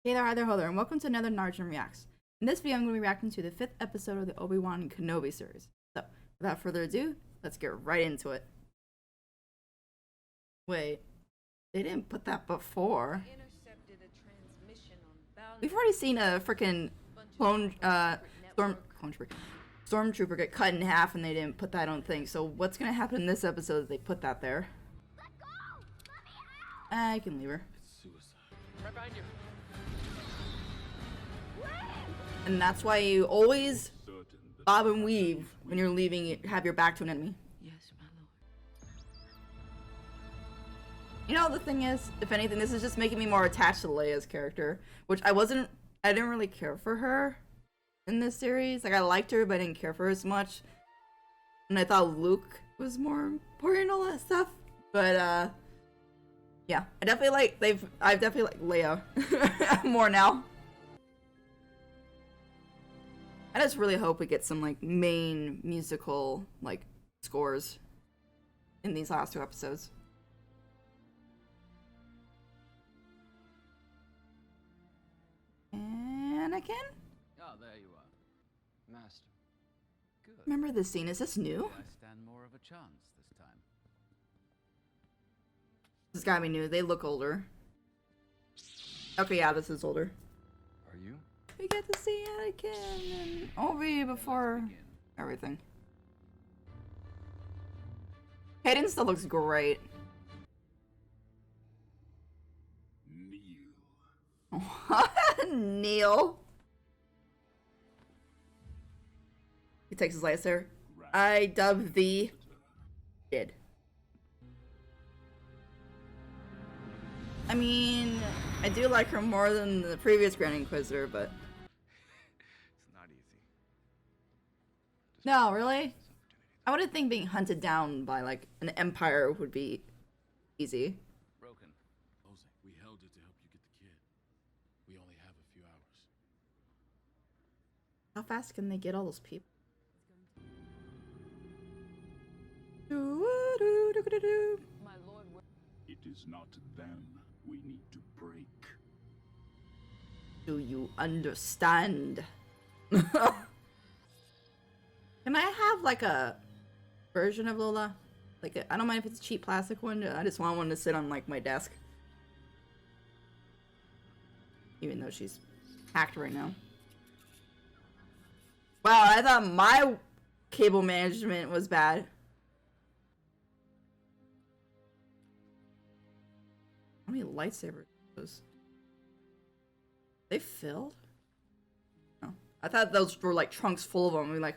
Hey there, hi there, ho there, and welcome to another Narjan Reacts. In this video, I'm going to be reacting to the 5th episode of the Obi-Wan Kenobi series. So, without further ado, let's get right into it. Wait, they didn't put that before. We've already seen a freaking stormtrooper get cut in half and they didn't put that on thing. So what's going to happen in this episode if they put that there? I can leave her. It's suicide. Right behind you. And that's why you always bob and weave when you're leaving, have your back to an enemy. Yes, my lord. You know, the thing is, if anything, this is just making me more attached to Leia's character, which I didn't really care for her in this series. Like, I liked her, but I didn't care for her as much. And I thought Luke was more important and all that stuff. But, yeah, I definitely like Leia more now. I just really hope we get some, like, main musical, like, scores in these last 2 episodes. Anakin? Oh, there you are. Master. Good. Remember this scene? Is this new? I stand more of a chance this time. This has gotta be new. They look older. Okay, yeah, this is older. Are you? We get to see Anakin and Obi before everything. Hayden still looks great. Neil. He takes his lightsaber. I dub thee did. I mean, I do like her more than the previous Grand Inquisitor, but It's not easy. no, really? I wouldn't think being hunted down by like an empire would be easy. Broken. Jose, we held it to help you get the kid. We only have a few hours. How fast can they get all those people? My lord. It is not them we need to break. Do you understand? Can I have like a version of Lola? Like I don't mind if it's a cheap plastic one. I just want one to sit on like my desk. Even though she's hacked right now. Wow, I thought my cable management was bad. How many lightsabers are those? They filled? Oh. I thought those were like trunks full of them. I mean, like,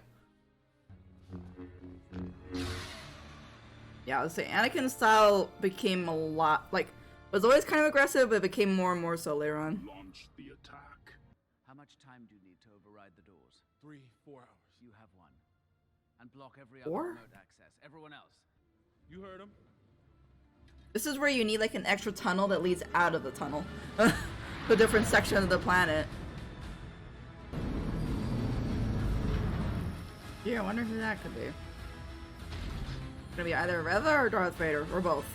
yeah, I would say Anakin's style became a lot, like, was always kind of aggressive, but it became more and more so later on. Launch the attack. How much time do you need to override the doors? 3-4 hours. You have one. And block every 4? other remote access. Everyone else. You heard him. This is where you need like an extra tunnel that leads out of the tunnel. To a different section of the planet. Yeah, I wonder who that could be. Gonna be either Reva or Darth Vader, or both.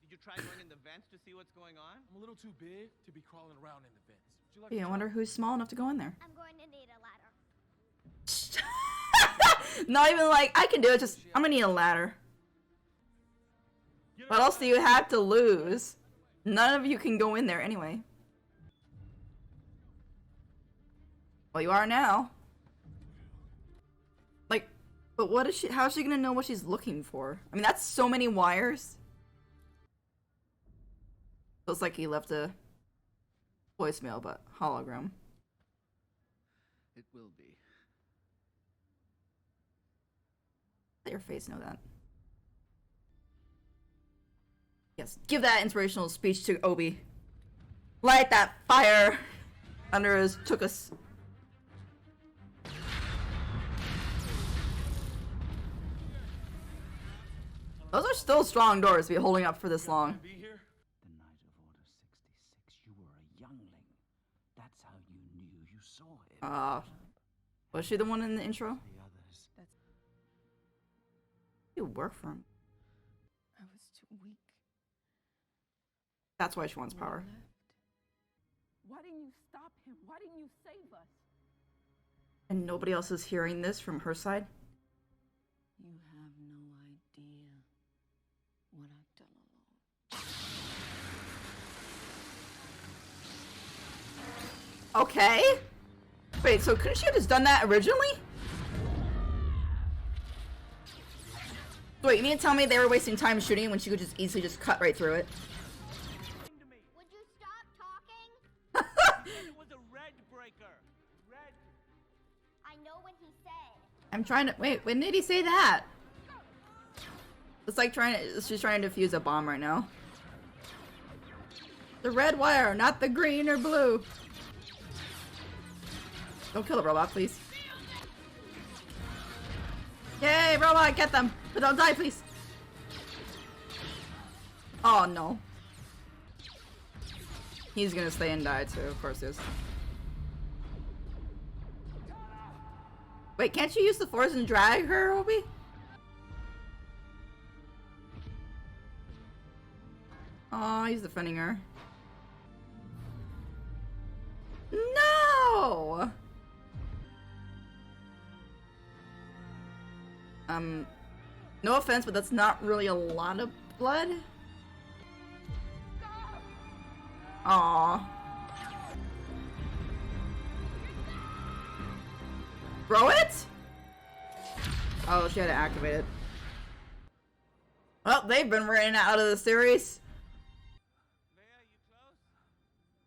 Did you try going in the vents to see what's going on? I'm a little too big to be crawling around in the vents. Would you like Yeah, I to wonder who's small enough to go in there. I'm going to need a ladder. Not even like, I can do it, just, I'm gonna need a ladder. What else do you have to lose? None of you can go in there anyway. Well, you are now. Like, but what is she, how is she gonna know what she's looking for? I mean, that's so many wires. Looks like he left a voicemail, but hologram. It will be. Let your face know that. Yes, give that inspirational speech to Obi. Light that fire under his tuchus. Those are still strong doors to be holding up for this long. be here? The night of Order 66, you were a youngling. That's how you knew you saw him. Was she the one in the intro? The others. You work for him. I was too weak. That's why she wants power. Left. Why didn't you stop him? Why didn't you save us? And nobody else is hearing this from her side? You have no idea what I've done alone. Okay. Wait, so couldn't she have just done that originally? Wait, you mean to tell me they were wasting time shooting when she could just easily just cut right through it? Would you stop talking? It was a red breaker. Red. I know what he said. I'm trying to wait, when did he say that? It's like she's trying to defuse a bomb right now. The red wire, not the green or blue. Don't kill the robot, please. Yay, robot, get them! But don't die, please. Oh no. He's gonna stay and die too, of course he is. Wait, can't you use the force and drag her, Obi? Oh, he's defending her. No! No offense, but that's not really a lot of blood. Aww. Throw it? Oh, she had to activate it. Well, they've been running out of the series.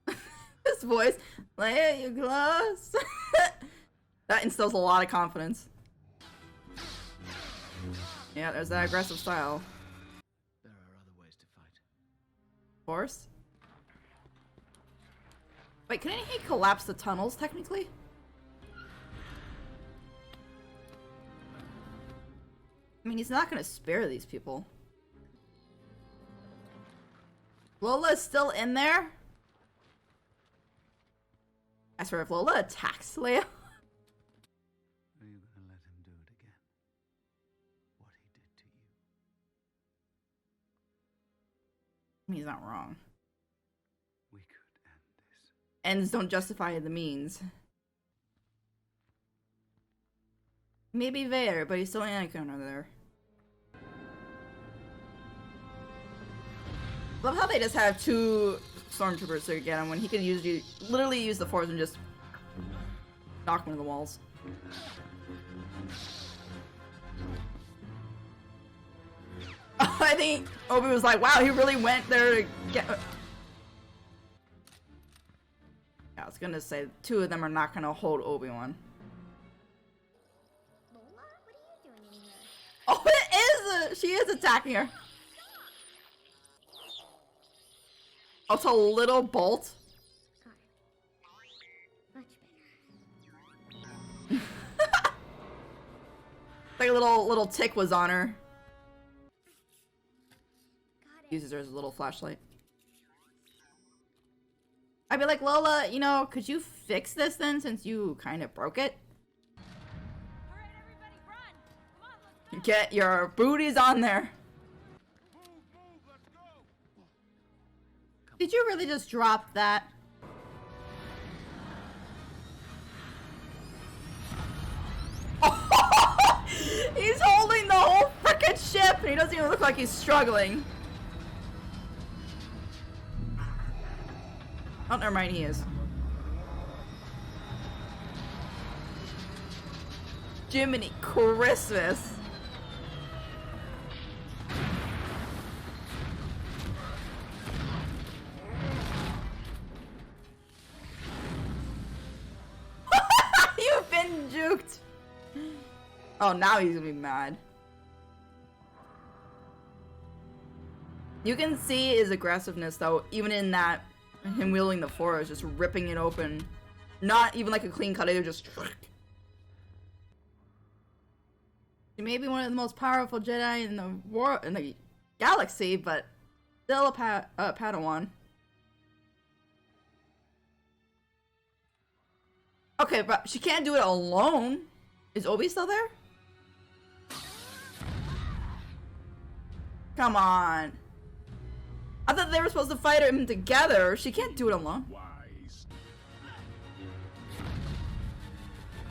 Leia, you close? This voice. Leia, you close? That instills a lot of confidence. Yeah, there's that aggressive style. There are other ways to fight. Force? Wait, couldn't he collapse the tunnels, technically? I mean, he's not gonna spare these people. Lola's still in there? I swear, if Lola attacks Leia... Are you gonna let him do it again? What he did to you? He's not wrong. We could end this. Ends don't justify the means. Maybe Vader, but he's still Anakin over there. Love how they just have two stormtroopers to get him when he could literally use the force and just knock one of the walls. I think Obi was like, wow, he really went there to get... Yeah, I was gonna say, two of them are not gonna hold Obi-Wan. Lola, what are you doing in here? Oh, it is! She is attacking her. Oh, it's a little bolt. Got it. Much better. Like a little tick was on her. Got it. Uses her as a little flashlight. I'd be like, Lola, you know, could you fix this then, since you kind of broke it? Alright, everybody, run! Come on, let's go! Get your booties on there. Move, let's go! Did you really just drop that? He's holding the whole frickin' ship and he doesn't even look like he's struggling. Oh, never mind, he is. Jiminy Christmas. You've been juked. Oh, now he's gonna be mad. You can see his aggressiveness though, even in that him wielding the force, just ripping it open. Not even like a clean cut, it just... He may be one of the most powerful Jedi in the world, in the galaxy, but still a Padawan. Okay, but she can't do it alone. Is Obi still there? Come on. I thought they were supposed to fight him together. She can't do it alone. Wise beast.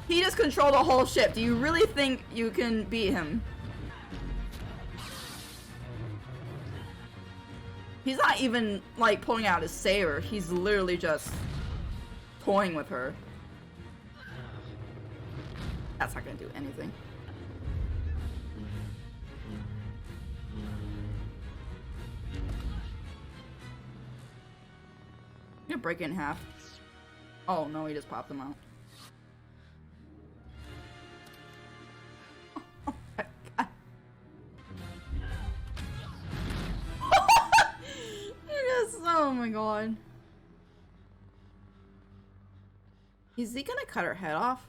He just controlled a whole ship. Do you really think you can beat him? He's not even, like, pulling out his saber. He's literally just toying with her. That's not gonna do anything. I'm gonna break it in half. Oh no, he just popped them out. Oh my god. Oh my god. Is he gonna cut her head off?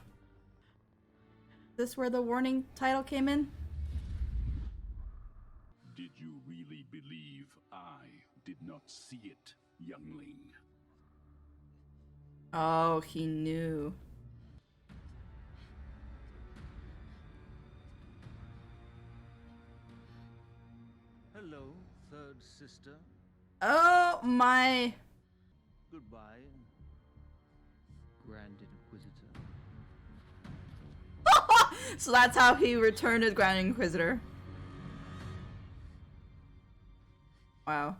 Is this where the warning title came in? Did you really believe I did not see it, youngling? Oh, he knew. Hello, third sister. Oh my. Goodbye, Grand Inquisitor. So that's how he returned as Grand Inquisitor. Wow.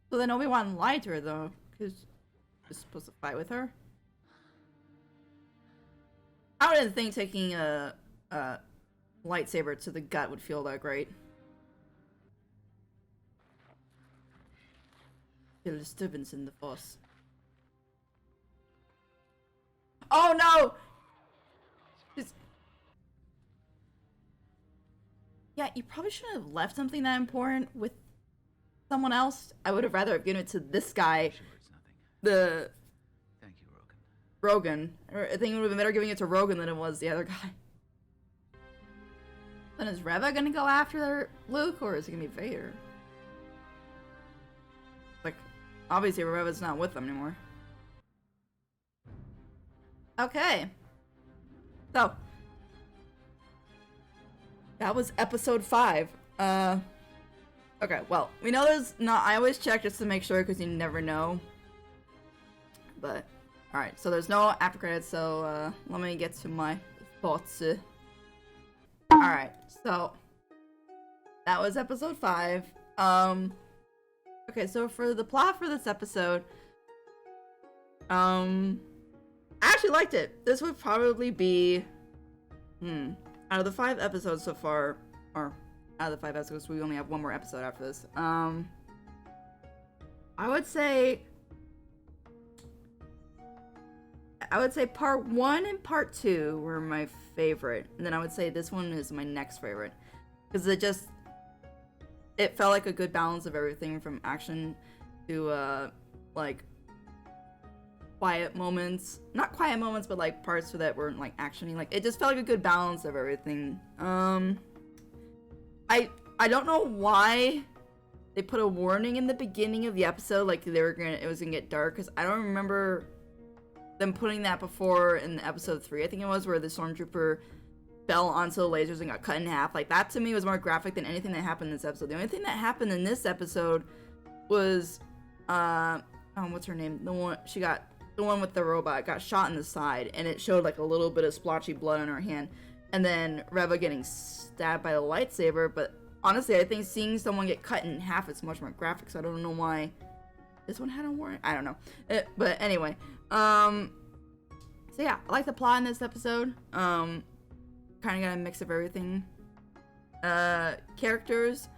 So then Obi-Wan lied to her though, because he was supposed to fight with her. I wouldn't think taking a lightsaber to the gut would feel that great. Feel a disturbance in the force. Oh no! Just... Yeah, you probably shouldn't have left something that important with someone else. I would have rather have given it to this guy. Sure, it's nothing. Thank you, Rogan. Or I think it would have been better giving it to Rogan than it was the other guy. Then is Reva gonna go after Luke, or is it gonna be Vader? Like, obviously Reva's not with them anymore. Okay. So. That was episode 5. Okay, well, we know there's not. I always check just to make sure because you never know. But, alright, so there's no after credits, so let me get to my thoughts. Alright, so that was episode 5. Okay, so for the plot for this episode, I actually liked it. This would probably be, out of the 5 episodes so far, or out of the 5 episodes, we only have one more episode after this. I would say part 1 and part 2 were my favorite, and then I would say this one is my next favorite, because it felt like a good balance of everything from action to like quiet moments, not quiet moments, but like parts that weren't like actiony. Like, it just felt like a good balance of everything. I don't know why they put a warning in the beginning of the episode, like it was gonna get dark, because I don't remember them putting that before in episode 3, I think it was, where the stormtrooper fell onto the lasers and got cut in half. Like, that to me was more graphic than anything that happened in this episode. The only thing that happened in this episode was what's her name? The one with the robot got shot in the side, and it showed like a little bit of splotchy blood on her hand, and then Reva getting stabbed by the lightsaber. But honestly, I think seeing someone get cut in half is much more graphic, so I don't know why this one had a warning. I don't know. But anyway, so yeah, I like the plot in this episode. Kind of got a mix of everything. Characters,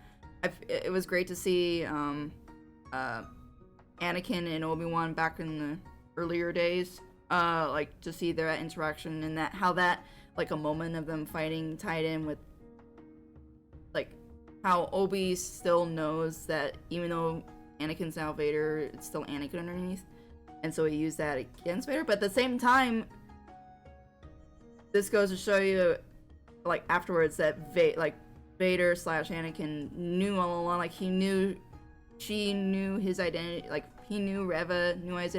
it was great to see Anakin and Obi-Wan back in the earlier days. Like, to see their interaction and how that, like, a moment of them fighting tied in with, like, how Obi still knows that even though Anakin's now Vader, it's still Anakin underneath, and so he used that against Vader. But at the same time, this goes to show you, like, afterwards, that Vader / Anakin knew all along. Like, she knew his identity. Like, he knew Reva knew his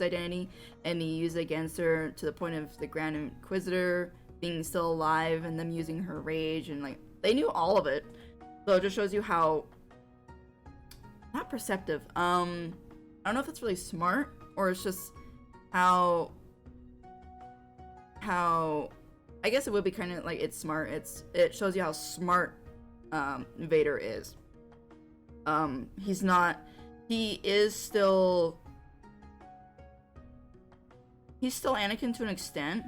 identity, and he used it against her, to the point of the Grand Inquisitor being still alive and them using her rage, and like, they knew all of it. So it just shows you how not perceptive, I don't know if it's really smart or it's just how I guess it would be kind of like it's smart. It shows you how smart Vader is. He's still Anakin to an extent,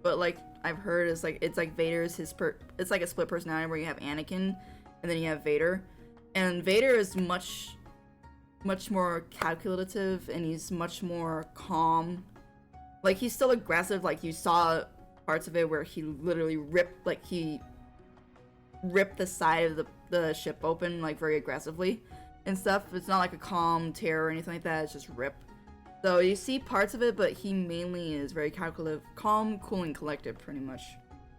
but like I've heard it's like Vader's it's like a split personality where you have Anakin and then you have Vader, and Vader is much more calculative and he's much more calm. Like he's still aggressive, like you saw parts of it where he literally ripped the side of the ship open like very aggressively and stuff. It's not like a calm tear or anything like that, it's just rip. So you see parts of it, but he mainly is very calculative, calm, cool, and collected pretty much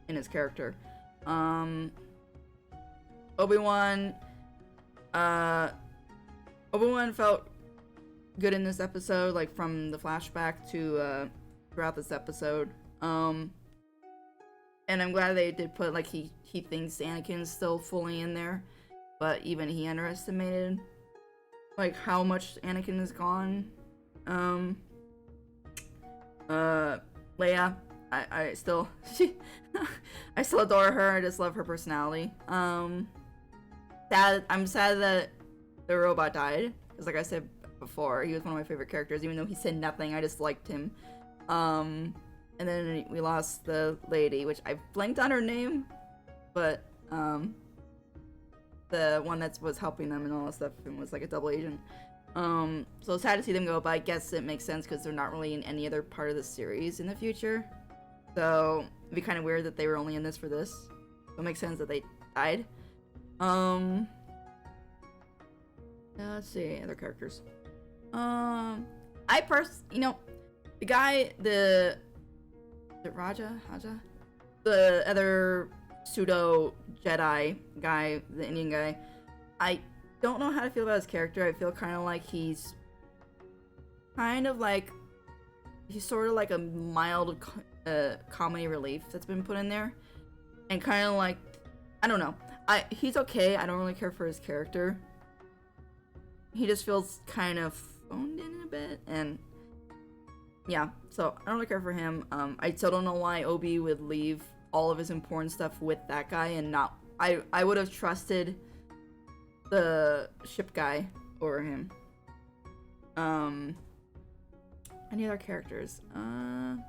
in his character. Obi-Wan felt good in this episode, like from the flashback to throughout this episode. And I'm glad they did put like he thinks Anakin's still fully in there, but even he underestimated like how much Anakin is gone. Leia, I still I still adore her. I just love her personality. I'm sad that the robot died, because like I said before, he was one of my favorite characters. Even though he said nothing, I just liked him. And then we lost the lady, which I blanked on her name, but the one that was helping them and all that stuff and was like a double agent. So sad to see them go, but I guess it makes sense because they're not really in any other part of the series in the future. So it'd be kind of weird that they were only in this for this. So it makes sense that they died. Let's see, other characters. The guy, the Haja? The other pseudo Jedi guy, the Indian guy. I don't know how to feel about his character. I feel kind of like he's sort of like a mild comedy relief that's been put in there, and kind of like, I don't know. He's okay. I don't really care for his character. He just feels kind of phoned in a bit, and yeah, so I don't really care for him. I still don't know why Obi would leave all of his important stuff with that guy and not. I would have trusted the ship guy over him. Any other characters? I'm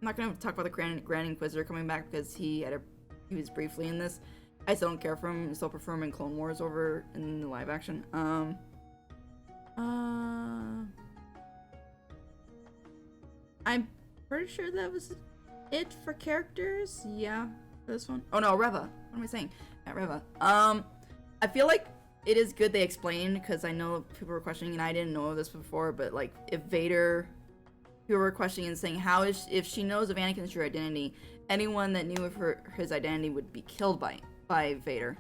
not gonna talk about the Grand Inquisitor coming back because he was briefly in this. I still don't care for him. I still prefer him in Clone Wars over in the live action. I'm pretty sure that was it for characters. Yeah, this one. Oh no, Reva. What am I saying? Not Reva. I feel like it is good they explained, because I know people were questioning, and I didn't know this before, but like if Vader, people were questioning and saying if she knows of Anakin's true identity, anyone that knew of his identity would be killed by Vader.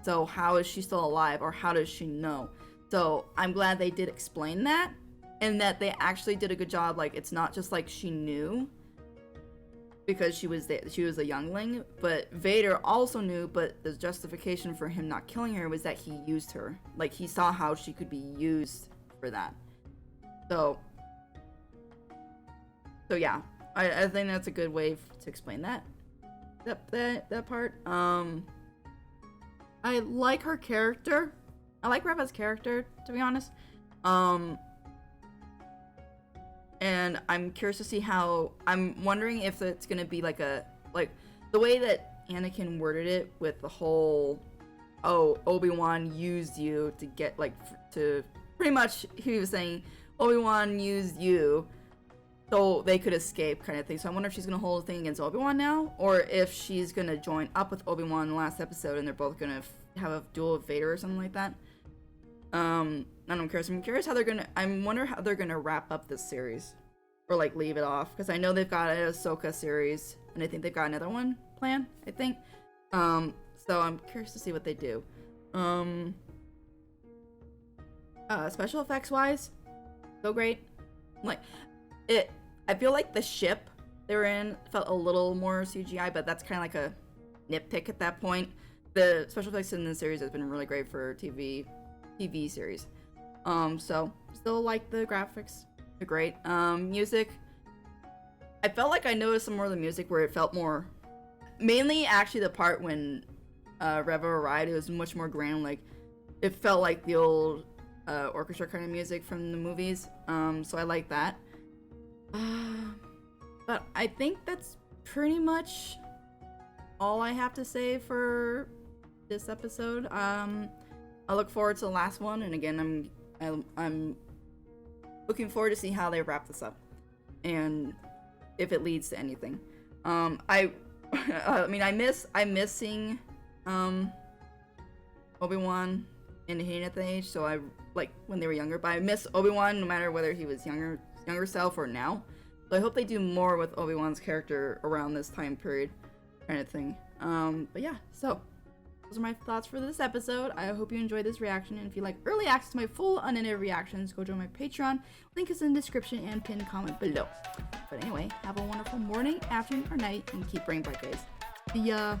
So how is she still alive, or how does she know? So I'm glad they did explain that, and that they actually did a good job. Like, it's not just like she knew because she was a youngling, but Vader also knew, but the justification for him not killing her was that he used her. Like, he saw how she could be used for that. So yeah, I think that's a good way to explain that part. I like her character. I like Reva's character, to be honest. And I'm curious to see how. I'm wondering if it's gonna be like the way that Anakin worded it with the whole, oh, Obi-Wan used you to get to pretty much, he was saying Obi-Wan used you so they could escape, kind of thing. So I wonder if she's gonna hold a thing against Obi-Wan now, or if she's gonna join up with Obi-Wan in the last episode and they're both gonna have a duel with Vader or something like that. And I'm curious how they're gonna. I wonder how they're gonna wrap up this series, or like leave it off, because I know they've got an Ahsoka series, and I think they've got another one planned. I think. So I'm curious to see what they do. Special effects wise, so great. Like it. I feel like the ship they were in felt a little more CGI, but that's kind of like a nitpick at that point. The special effects in the series has been really great for TV series. So still like the graphics. They're great. Music. I felt like I noticed some more of the music where it felt more, mainly actually the part when Reva arrived, it was much more grand. Like it felt like the old orchestra kind of music from the movies. So I like that. But I think that's pretty much all I have to say for this episode. I look forward to the last one, and again, I'm looking forward to see how they wrap this up, and if it leads to anything. I mean, I'm missing Obi-Wan and Hayden at the age, so I like when they were younger. But I miss Obi-Wan no matter whether he was younger self or now. So I hope they do more with Obi-Wan's character around this time period, kind of thing. But yeah, so those are my thoughts for this episode. I hope you enjoyed this reaction, and if you like early access to my full unedited reactions, go join my Patreon. Link is in the description and pinned comment below. But anyway, have a wonderful morning, afternoon, or night, and keep praying bright, guys. See ya!